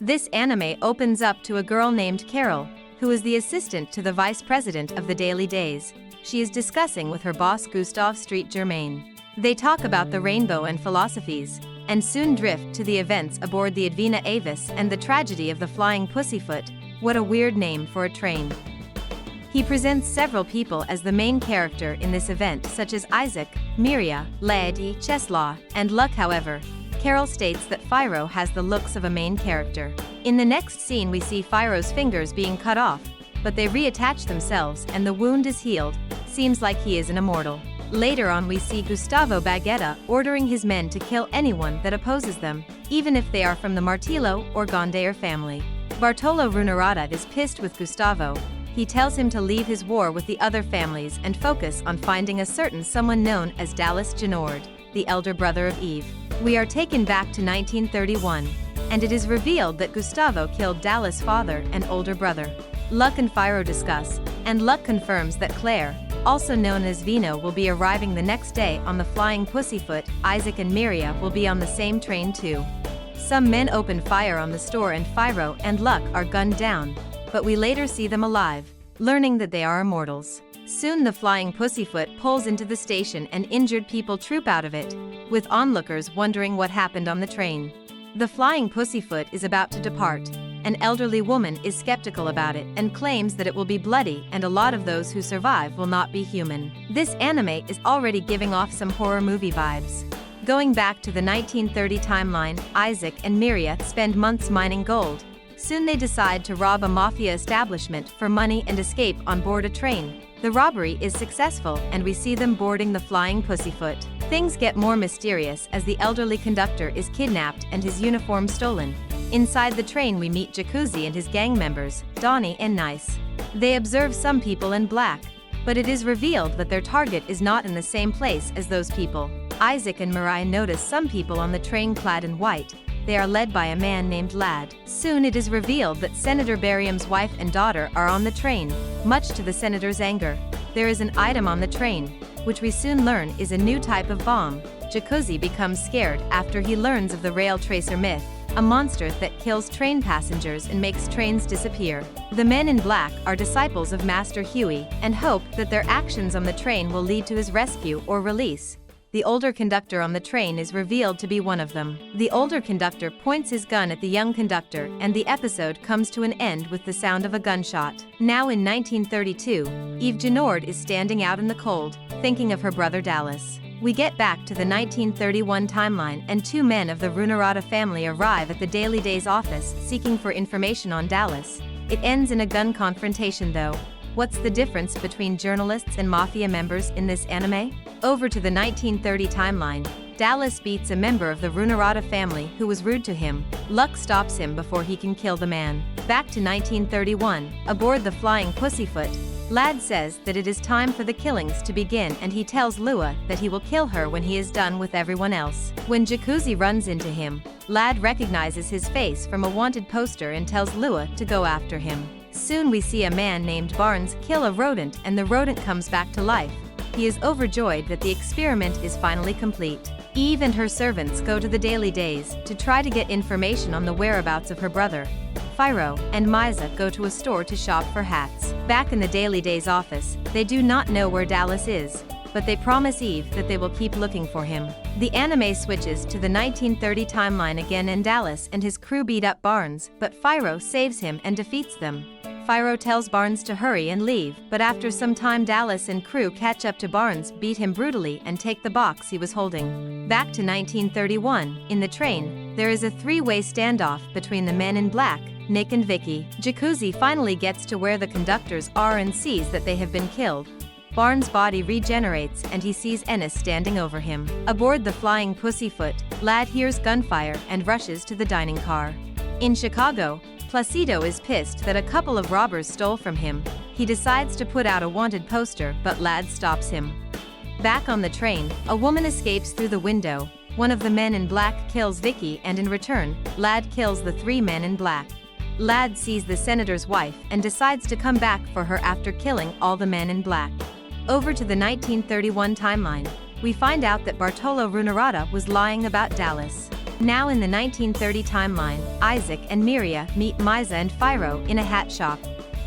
This anime opens up to a girl named Carol, who is the assistant to the vice president of the Daily Days. She is discussing with her boss Gustave Street Germain. They talk about the rainbow and philosophies, and soon drift to the events aboard the Advena Avis and the tragedy of the flying pussyfoot. What a weird name for a train. He presents several people as the main character in this event, such as Isaac, Miria, Lady, Cheslaw, and Luck. However, Carol states that Philo has the looks of a main character. In the next scene we see Philo's fingers being cut off, but they reattach themselves and the wound is healed. Seems like he is an immortal. Later on we see Gustavo Baguetta ordering his men to kill anyone that opposes them, even if they are from the Martillo or Gondayer family. Bartolo Runarada is pissed with Gustavo. He tells him to leave his war with the other families and focus on finding a certain someone known as Dallas Genord, the elder brother of Eve. We are taken back to 1931, and it is revealed that Gustavo killed Dallas' father and older brother. Luck and Philo discuss, and Luck confirms that Claire, also known as Vino, will be arriving the next day on the flying pussyfoot. Isaac and Miria will be on the same train too. Some men open fire on the store and Philo and Luck are gunned down, but we later see them alive, learning that they are immortals. Soon the flying pussyfoot pulls into the station and injured people troop out of it, with onlookers wondering what happened on the train. The flying pussyfoot is about to depart. An elderly woman is skeptical about it and claims that it will be bloody and a lot of those who survive will not be human. This anime is already giving off some horror movie vibes. Going back to the 1930 timeline, Isaac and Miria spend months mining gold. Soon they decide to rob a mafia establishment for money and escape on board a train. The robbery is successful and we see them boarding the flying pussyfoot. Things get more mysterious as the elderly conductor is kidnapped and his uniform stolen. Inside the train we meet Jacuzzi and his gang members, Donnie and Nice. They observe some people in black, but it is revealed that their target is not in the same place as those people. Isaac and Mariah notice some people on the train clad in white. They are led by a man named Ladd. Soon it is revealed that Senator Barium's wife and daughter are on the train, much to the senator's anger. There is an item on the train, which we soon learn is a new type of bomb. Jacuzzi becomes scared after he learns of the rail tracer myth, a monster that kills train passengers and makes trains disappear. The men in black are disciples of Master Huey and hope that their actions on the train will lead to his rescue or release. The older conductor on the train is revealed to be one of them. The older conductor points his gun at the young conductor and the episode comes to an end with the sound of a gunshot. Now in 1932, Eve Genord is standing out in the cold, thinking of her brother Dallas. We get back to the 1931 timeline and two men of the Runarada family arrive at the Daily Days office seeking for information on Dallas. It ends in a gun confrontation though. What's the difference between journalists and mafia members in this anime? Over to the 1930 timeline, Dallas beats a member of the Runarada family who was rude to him. Luck stops him before he can kill the man. Back to 1931, aboard the flying pussyfoot, Ladd says that it is time for the killings to begin and he tells Lua that he will kill her when he is done with everyone else. When Jacuzzi runs into him, Ladd recognizes his face from a wanted poster and tells Lua to go after him. Soon we see a man named Barnes kill a rodent and the rodent comes back to life. He is overjoyed that the experiment is finally complete. Eve and her servants go to the Daily Days to try to get information on the whereabouts of her brother. Philo and Misa go to a store to shop for hats. Back in the Daily Days office, they do not know where Dallas is, but they promise Eve that they will keep looking for him. The anime switches to the 1930 timeline again and Dallas and his crew beat up Barnes, but Philo saves him and defeats them. Philo tells Barnes to hurry and leave, but after some time Dallas and crew catch up to Barnes, beat him brutally and take the box he was holding. Back to 1931, in the train, there is a three-way standoff between the men in black, Nick and Vicky. Jacuzzi finally gets to where the conductors are and sees that they have been killed. Barnes' body regenerates and he sees Ennis standing over him. Aboard the flying pussyfoot, Ladd hears gunfire and rushes to the dining car. In Chicago, Placido is pissed that a couple of robbers stole from him. He decides to put out a wanted poster, but Ladd stops him. Back on the train, a woman escapes through the window. One of the men in black kills Vicky and in return, Ladd kills the three men in black. Ladd sees the senator's wife and decides to come back for her after killing all the men in black. Over to the 1931 timeline, we find out that Bartolo Runarada was lying about Dallas. Now in the 1930 timeline, Isaac and Miria meet Misa and Philo in a hat shop.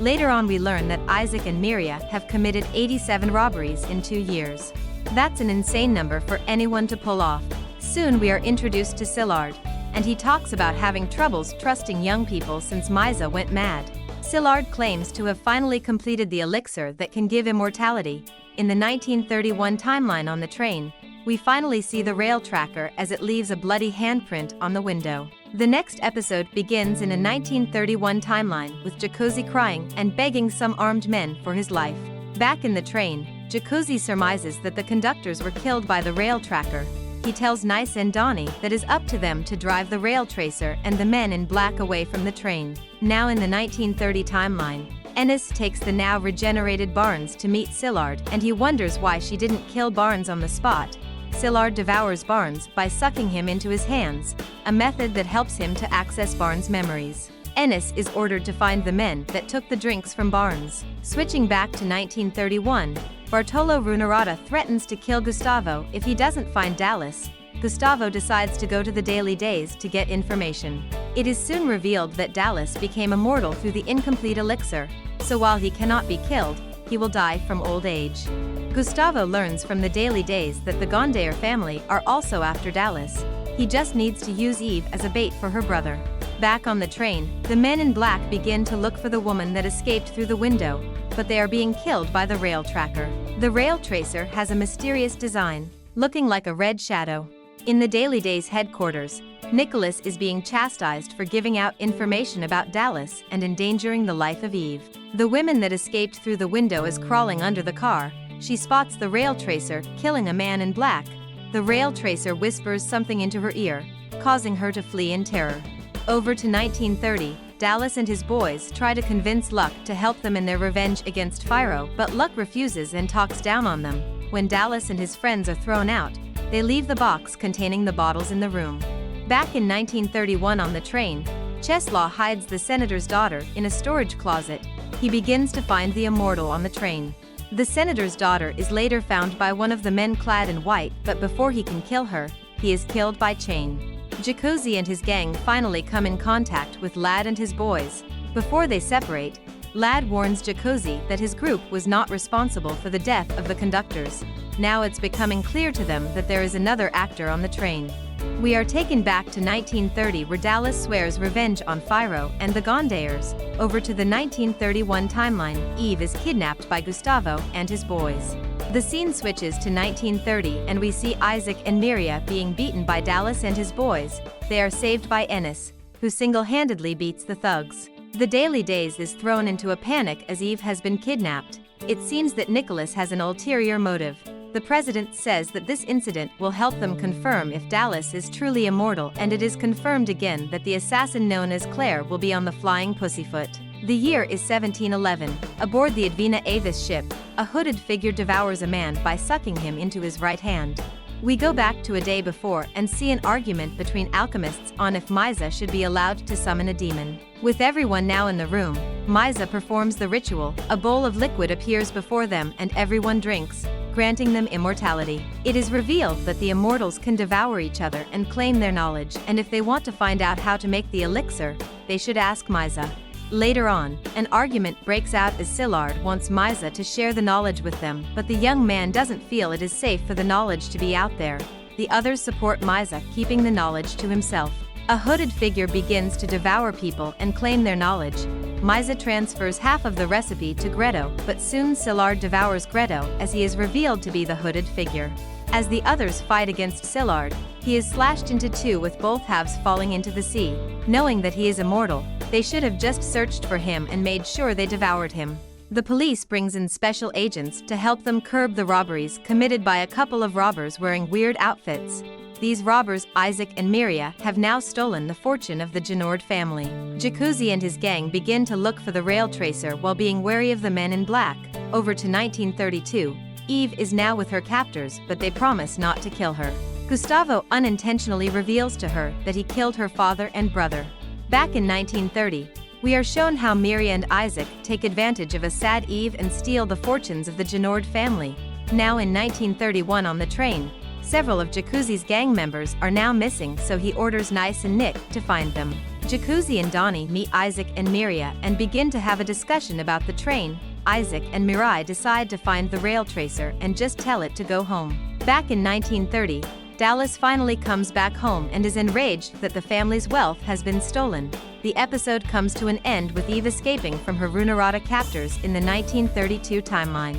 Later on we learn that Isaac and Miria have committed 87 robberies in 2 years. That's an insane number for anyone to pull off. Soon we are introduced to Szilard, and he talks about having troubles trusting young people since Misa went mad. Szilard claims to have finally completed the elixir that can give immortality. In the 1931 timeline on the train, we finally see the rail tracker as it leaves a bloody handprint on the window. The next episode begins in a 1931 timeline with Jacuzzi crying and begging some armed men for his life. Back in the train, Jacuzzi surmises that the conductors were killed by the rail tracker. He tells Nice and Donnie that it is up to them to drive the rail tracer and the men in black away from the train. Now in the 1930 timeline, Ennis takes the now regenerated Barnes to meet Szilard, and he wonders why she didn't kill Barnes on the spot. Szilard devours Barnes by sucking him into his hands, a method that helps him to access Barnes' memories. Ennis is ordered to find the men that took the drinks from Barnes. Switching back to 1931, Bartolo Runarata threatens to kill Gustavo if he doesn't find Dallas. Gustavo decides to go to the Daily Days to get information. It is soon revealed that Dallas became immortal through the incomplete elixir, so while he cannot be killed, he will die from old age. Gustavo learns from the Daily Days that the Gondayer family are also after Dallas. He just needs to use Eve as a bait for her brother. Back on the train, the men in black begin to look for the woman that escaped through the window, but they are being killed by the rail tracker. The rail tracer has a mysterious design, looking like a red shadow. In the Daily Days headquarters, Nicholas is being chastised for giving out information about Dallas and endangering the life of Eve. The woman that escaped through the window is crawling under the car. She spots the rail tracer killing a man in black. The rail tracer whispers something into her ear, causing her to flee in terror. Over to 1930, Dallas and his boys try to convince Luck to help them in their revenge against Philo, but Luck refuses and talks down on them. When Dallas and his friends are thrown out, they leave the box containing the bottles in the room. Back in 1931 on the train, Czeslaw hides the senator's daughter in a storage closet. He begins to find the immortal on the train. The senator's daughter is later found by one of the men clad in white, but before he can kill her, he is killed by Chain. Jacuzzi and his gang finally come in contact with Lad and his boys. Before they separate, Lad warns Jacuzzi that his group was not responsible for the death of the conductors. Now it's becoming clear to them that there is another actor on the train. We are taken back to 1930 where Dallas swears revenge on Philo and the Gondayers. Over to the 1931 timeline, Eve is kidnapped by Gustavo and his boys. The scene switches to 1930 and we see Isaac and Miria being beaten by Dallas and his boys. They are saved by Ennis, who single-handedly beats the thugs. The Daily Days is thrown into a panic as Eve has been kidnapped. It seems that Nicholas has an ulterior motive. The president says that this incident will help them confirm if Dallas is truly immortal, and it is confirmed again that the assassin known as Claire will be on the Flying Pussyfoot. The year is 1711. Aboard the Advina Avis ship, a hooded figure devours a man by sucking him into his right hand. We go back to a day before and see an argument between alchemists on if Misa should be allowed to summon a demon. With everyone now in the room, Misa performs the ritual. A bowl of liquid appears before them and everyone drinks, granting them immortality. It is revealed that the immortals can devour each other and claim their knowledge, and if they want to find out how to make the elixir, they should ask Misa. Later on, an argument breaks out as Szilard wants Misa to share the knowledge with them, but the young man doesn't feel it is safe for the knowledge to be out there. The others support Misa, keeping the knowledge to himself. A hooded figure begins to devour people and claim their knowledge. Misa transfers half of the recipe to Greto, but soon Szilard devours Greto as he is revealed to be the hooded figure. As the others fight against Szilard, he is slashed into two with both halves falling into the sea. Knowing that he is immortal, they should have just searched for him and made sure they devoured him. The police brings in special agents to help them curb the robberies committed by a couple of robbers wearing weird outfits. These robbers, Isaac and Miria, have now stolen the fortune of the Genord family. Jacuzzi and his gang begin to look for the rail tracer while being wary of the men in black. Over to 1932, Eve is now with her captors, but they promise not to kill her. Gustavo unintentionally reveals to her that he killed her father and brother. Back in 1930, we are shown how Miria and Isaac take advantage of a sad Eve and steal the fortunes of the Genord family. Now in 1931 on the train, Several of Jacuzzi's gang members are now missing, so he orders Nice and Nick to find them. Jacuzzi and Donnie meet Isaac and Miria and begin to have a discussion about the train. Isaac and Mirai decide to find the rail tracer and just tell it to go home. Back in 1930, Dallas finally comes back home and is enraged that the family's wealth has been stolen. The episode comes to an end with Eve escaping from her Runarada captors in the 1932 timeline.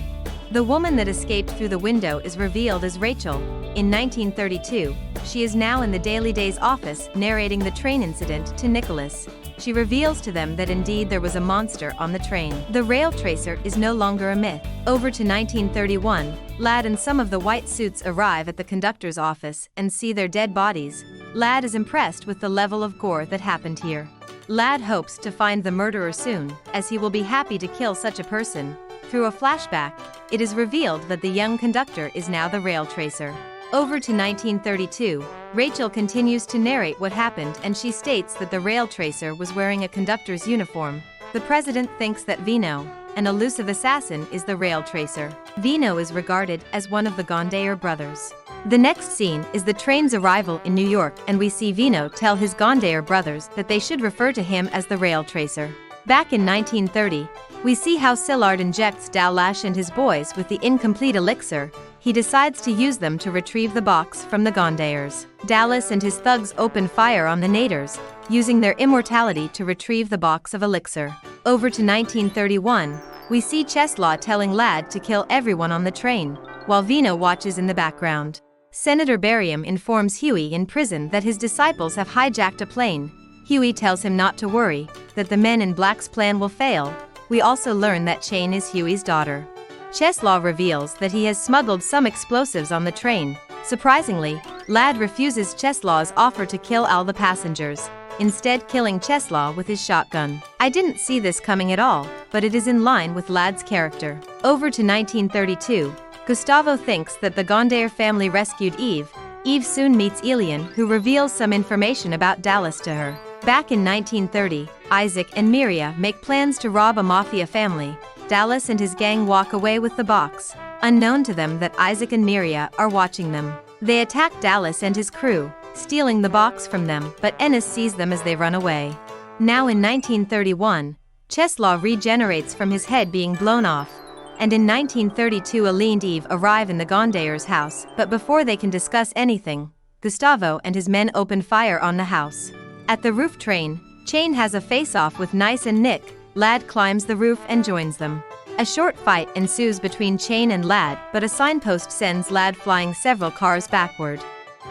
The woman that escaped through the window is revealed as Rachel. In 1932, she is now in the Daily Days office narrating the train incident to Nicholas. She reveals to them that indeed there was a monster on the train. The rail tracer is no longer a myth. Over to 1931, Ladd and some of the white suits arrive at the conductor's office and see their dead bodies. Ladd is impressed with the level of gore that happened here. Ladd hopes to find the murderer soon, as he will be happy to kill such a person. Through a flashback, it is revealed that the young conductor is now the rail tracer. Over to 1932, Rachel continues to narrate what happened and she states that the rail tracer was wearing a conductor's uniform. The president thinks that Vino, an elusive assassin, is the rail tracer. Vino is regarded as one of the Gondayer brothers. The next scene is the train's arrival in New York and we see Vino tell his Gondayer brothers that they should refer to him as the rail tracer. Back in 1930, we see how Szilard injects Dalash and his boys with the incomplete elixir. He decides to use them to retrieve the box from the Gondayers. Dallas and his thugs open fire on the Naders, using their immortality to retrieve the box of elixir. Over to 1931, we see Cheslaw telling Ladd to kill everyone on the train, while Vino watches in the background. Senator Barium informs Huey in prison that his disciples have hijacked a plane. Huey tells him not to worry, that the Men in Black's plan will fail. We also learn that Chain is Huey's daughter. Cheslaw reveals that he has smuggled some explosives on the train. Surprisingly, Ladd refuses Cheslaw's offer to kill all the passengers, instead killing Cheslaw with his shotgun. I didn't see this coming at all, but it is in line with Ladd's character. Over to 1932, Gustavo thinks that the Gondayer family rescued Eve. Eve soon meets Elian, who reveals some information about Dallas to her. Back in 1930, Isaac and Miria make plans to rob a mafia family. Dallas and his gang walk away with the box, unknown to them that Isaac and Miria are watching them. They attack Dallas and his crew, stealing the box from them, but Ennis sees them as they run away. Now in 1931, Cheslaw regenerates from his head being blown off, and in 1932 Aline and Eve arrive in the Gondayers' house, but before they can discuss anything, Gustavo and his men open fire on the house. At the roof train, Chain has a face-off with Nice and Nick. Ladd climbs the roof and joins them. A short fight ensues between Chain and Ladd, but a signpost sends Ladd flying several cars backward.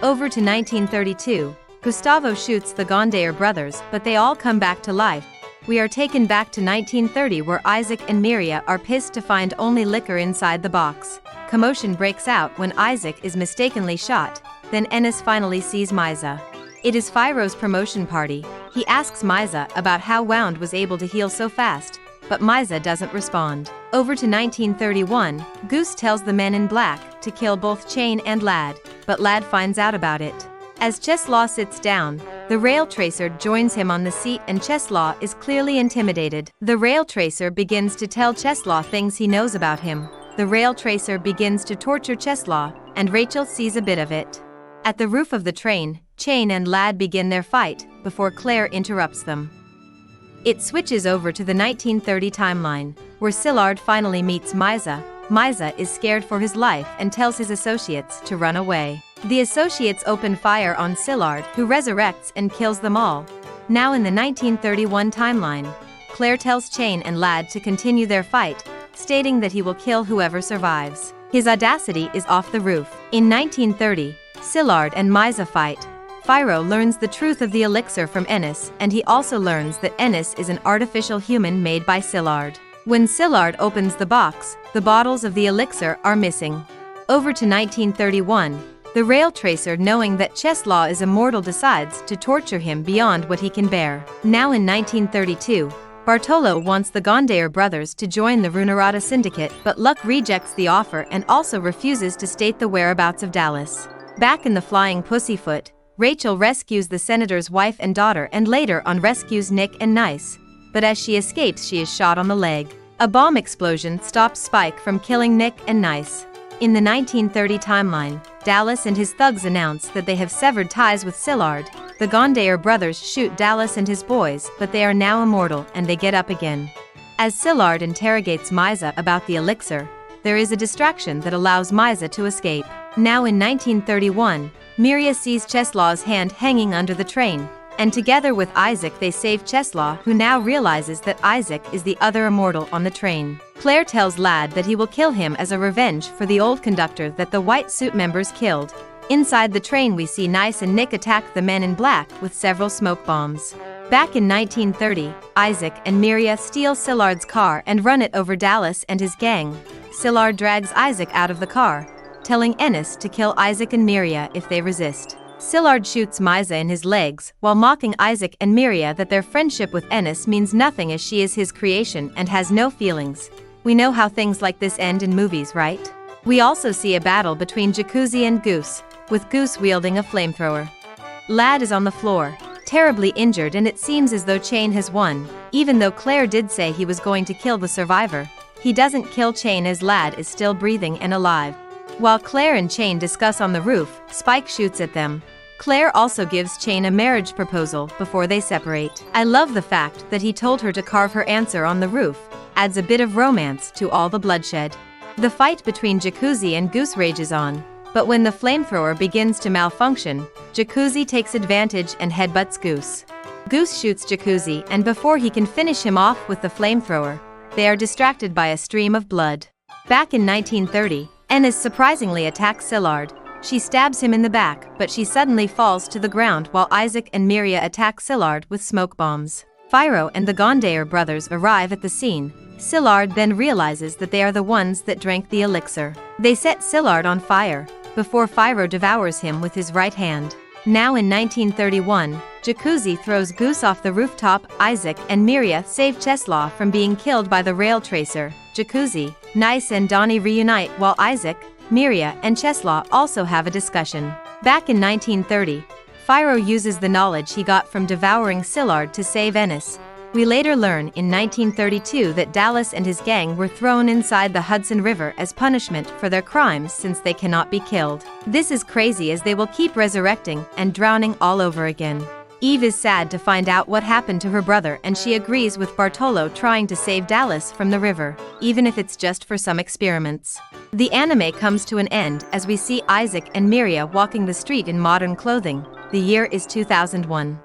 Over to 1932, Gustavo shoots the Gondayer brothers, but they all come back to life. We are taken back to 1930 where Isaac and Miria are pissed to find only liquor inside the box. Commotion breaks out when Isaac is mistakenly shot, then Ennis finally sees Miza. It is Philo's promotion party. He asks Miza about how Wound was able to heal so fast, but Miza doesn't respond. Over to 1931, Goose tells the Men in Black to kill both Chain and Ladd, but Ladd finds out about it. As Cheslaw sits down, the rail tracer joins him on the seat and Cheslaw is clearly intimidated. The rail tracer begins to tell Cheslaw things he knows about him. The rail tracer begins to torture Cheslaw, and Rachel sees a bit of it. At the roof of the train, Chain and Ladd begin their fight, before Claire interrupts them. It switches over to the 1930 timeline, where Szilard finally meets Miza. Miza is scared for his life and tells his associates to run away. The associates open fire on Szilard, who resurrects and kills them all. Now in the 1931 timeline, Claire tells Chain and Ladd to continue their fight, stating that he will kill whoever survives. His audacity is off the roof. In 1930, Szilard and Miza fight. Philo learns the truth of the elixir from Ennis, and he also learns that Ennis is an artificial human made by Szilard. When Szilard opens the box, the bottles of the elixir are missing. Over to 1931, the rail tracer, knowing that Cheslaw is immortal, decides to torture him beyond what he can bear. Now in 1932, Bartolo wants the Gondayer brothers to join the Runarada syndicate, but Luck rejects the offer and also refuses to state the whereabouts of Dallas. Back in the Flying Pussyfoot, Rachel rescues the senator's wife and daughter and later on rescues Nick and Nice. But as she escapes, she is shot on the leg. A bomb explosion stops Spike from killing Nick and Nice. In the 1930 timeline, Dallas and his thugs announce that they have severed ties with Szilard. The Gondaer brothers shoot Dallas and his boys, but they are now immortal and they get up again. As Szilard interrogates Mysa about the elixir, there is a distraction that allows Mysa to escape. Now in 1931, Miria sees Czeslaw's hand hanging under the train, and together with Isaac they save Czeslaw, who now realizes that Isaac is the other immortal on the train. Claire tells Lad that he will kill him as a revenge for the old conductor that the white suit members killed. Inside the train we see Nice and Nick attack the men in black with several smoke bombs. Back in 1930, Isaac and Miria steal Szilard's car and run it over Dallas and his gang. Szilard drags Isaac out of the car, telling Ennis to kill Isaac and Miria if they resist. Szilard shoots Mysa in his legs, while mocking Isaac and Miria that their friendship with Ennis means nothing as she is his creation and has no feelings. We know how things like this end in movies, right? We also see a battle between Jacuzzi and Goose, with Goose wielding a flamethrower. Lad is on the floor, terribly injured, and it seems as though Chain has won. Even though Claire did say he was going to kill the survivor, he doesn't kill Chain as Lad is still breathing and alive. While Claire and Chain discuss on the roof, Spike shoots at them. Claire also gives Chain a marriage proposal before they separate. I love the fact that he told her to carve her answer on the roof, adds a bit of romance to all the bloodshed. The fight between Jacuzzi and Goose rages on, but when the flamethrower begins to malfunction, Jacuzzi takes advantage and headbutts Goose. Goose shoots Jacuzzi, and before he can finish him off with the flamethrower, they are distracted by a stream of blood. Back in 1930, Ennis surprisingly attacks Szilard. She stabs him in the back, but she suddenly falls to the ground while Isaac and Miria attack Szilard with smoke bombs. Philo and the Gondaer brothers arrive at the scene. Szilard then realizes that they are the ones that drank the elixir. They set Szilard on fire, before Philo devours him with his right hand. Now in 1931, Jacuzzi throws Goose off the rooftop. Isaac and Miria save Czeslaw from being killed by the rail tracer. Jacuzzi, Nice and Donnie reunite while Isaac, Miria and Czeslaw also have a discussion. Back in 1930, Philo uses the knowledge he got from devouring Szilard to save Ennis. We later learn in 1932 that Dallas and his gang were thrown inside the Hudson River as punishment for their crimes since they cannot be killed. This is crazy as they will keep resurrecting and drowning all over again. Eve is sad to find out what happened to her brother, and she agrees with Bartolo trying to save Dallas from the river, even if it's just for some experiments. The anime comes to an end as we see Isaac and Miria walking the street in modern clothing. The year is 2001.